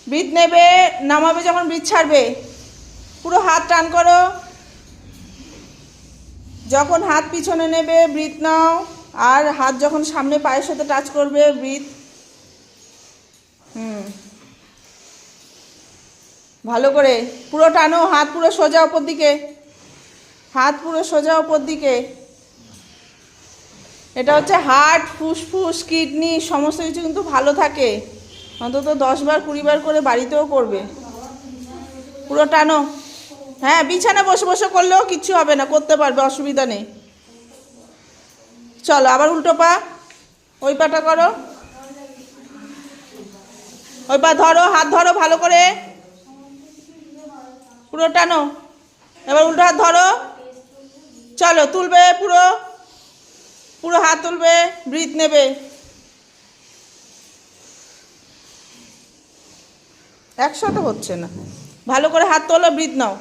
Breathe নেবে, নামাবে, যখন ব্রিথ ছাড়বে পুরো হাত টান করো। যখন হাত পিছনে নেবে ব্রিথ নাও, আর হাত যখন সামনে পায়ের সাথে টাচ করবে ব্রিথ। ভালো করে পুরো টানো, হাত পুরো সোজা ওপর দিকে, হাত পুরো সোজা ওপর দিকে। এটা হচ্ছে হার্ট, ফুসফুস, কিডনি সমস্ত কিছু কিন্তু ভালো থাকে। অন্তত 10 বার 20 বার করে বাড়িতেও করবে। পুরো টানো। হ্যাঁ, বিছানা বসে বসে করলেও কিচ্ছু হবে না, করতে পারবে, অসুবিধা নেই। চলো আবার উল্টো পা, ওই পাটা করো, ওই পা ধরো, হাত ধরো ভালো করে, পুরো টানো। এবার উল্টো হাত ধরো, চলো তুলবে, পুরো পুরো হাত তুলবে, ব্রিথ নেবে। একসাথে হচ্ছে না, ভালো করে হাত তোলো, ব্রিথ নাও।